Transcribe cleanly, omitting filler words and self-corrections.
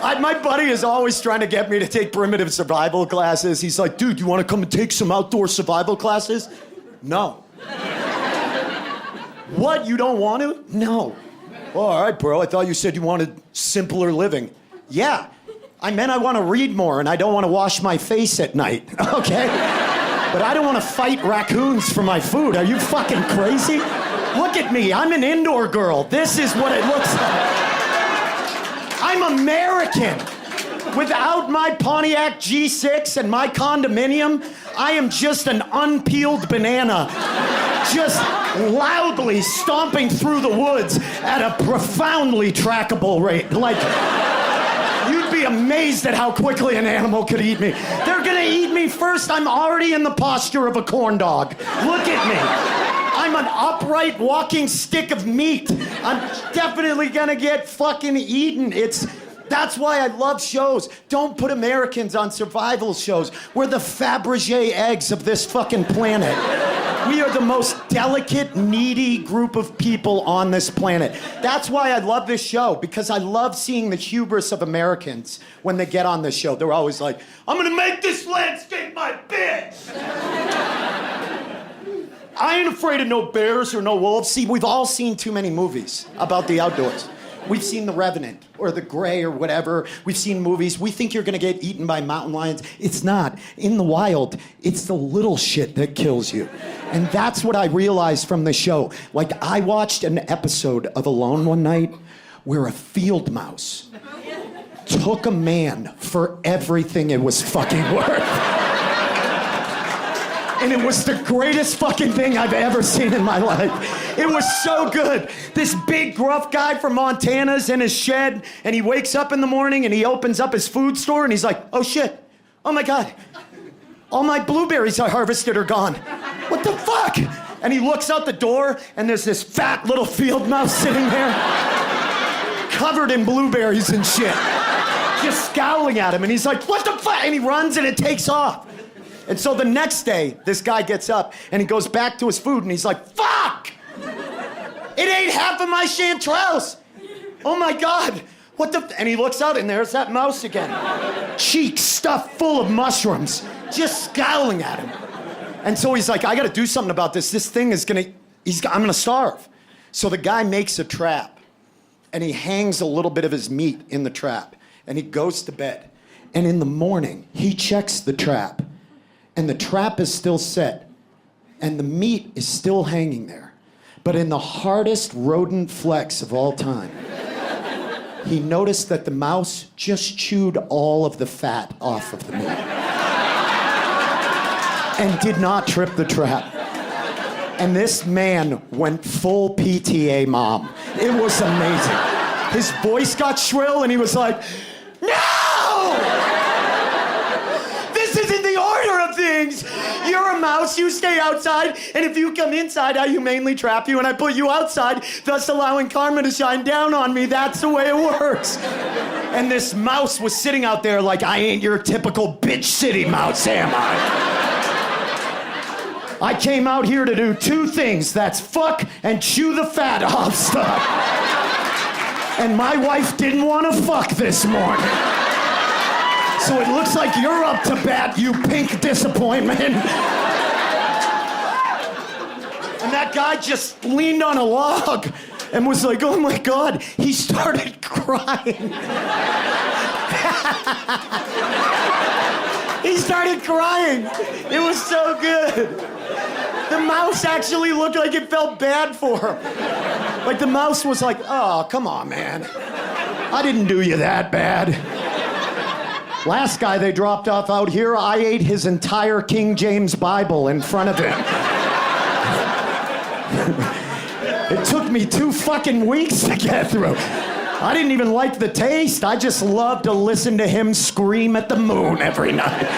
My buddy is always trying to get me to take primitive survival classes. He's like, dude, you want to come and take some outdoor survival classes? No. What, you don't want to? No. Well, all right, bro, I thought you said you wanted simpler living. Yeah, I meant I want to read more and I don't want to wash my face at night, okay? But I don't want to fight raccoons for my food. Are you fucking crazy? Look at me, I'm an indoor girl. This is what it looks like. I'm American. Without my Pontiac G6 and my condominium, I am just an unpeeled banana, just loudly stomping through the woods at a profoundly trackable rate. Like, you'd be amazed at how quickly an animal could eat me. They're gonna eat me first. I'm already in the posture of a corn dog. Look at me. I'm an upright walking stick of meat. I'm definitely gonna get fucking eaten. That's why I love shows. Don't put Americans on survival shows. We're the Fabergé eggs of this fucking planet. We are the most delicate, needy group of people on this planet. That's why I love this show, because I love seeing the hubris of Americans when they get on this show. They're always like, I'm gonna make this landscape my bitch. I ain't afraid of no bears or no wolves. See, we've all seen too many movies about the outdoors. We've seen The Revenant or The Grey or whatever. We've seen movies. We think you're gonna get eaten by mountain lions. It's not. In the wild, it's the little shit that kills you. And that's what I realized from the show. Like, I watched an episode of Alone one night where a field mouse took a man for everything it was fucking worth. And it was the greatest fucking thing I've ever seen in my life. It was so good. This big gruff guy from Montana's in his shed, and he wakes up in the morning and he opens up his food store and he's like, oh shit, oh my God, all my blueberries I harvested are gone. What the fuck? And he looks out the door and there's this fat little field mouse sitting there, covered in blueberries and shit, just scowling at him. And he's like, what the fuck? And he runs and it takes off. And so the next day, this guy gets up and he goes back to his food and he's like, fuck! It ate half of my chanterelles! Oh my God, what the... And he looks out and there's that mouse again. Cheeks stuffed full of mushrooms, just scowling at him. And so he's like, I gotta do something about this. This thing is gonna... I'm gonna starve. So the guy makes a trap and he hangs a little bit of his meat in the trap and he goes to bed. And in the morning, he checks the trap. And the trap is still set, and the meat is still hanging there. But in the hardest rodent flex of all time, he noticed that the mouse just chewed all of the fat off of the meat. And did not trip the trap. And this man went full PTA mom. It was amazing. His voice got shrill, and he was like, no! This isn't the order of things. You're a mouse, you stay outside, and if you come inside, I humanely trap you and I put you outside, thus allowing karma to shine down on me. That's the way it works. And this mouse was sitting out there like, I ain't your typical bitch city mouse, am I? I came out here to do two things. That's fuck and chew the fat off stuff. And my wife didn't want to fuck this morning. So it looks like you're up to bat, you pink disappointment. And that guy just leaned on a log and was like, oh my God. He started crying. He started crying. It was so good. The mouse actually looked like it felt bad for him. Like the mouse was like, oh, come on, man. I didn't do you that bad. Last guy they dropped off out here, I ate his entire King James Bible in front of him. It took me 2 fucking weeks to get through. I didn't even like the taste. I just loved to listen to him scream at the moon every night.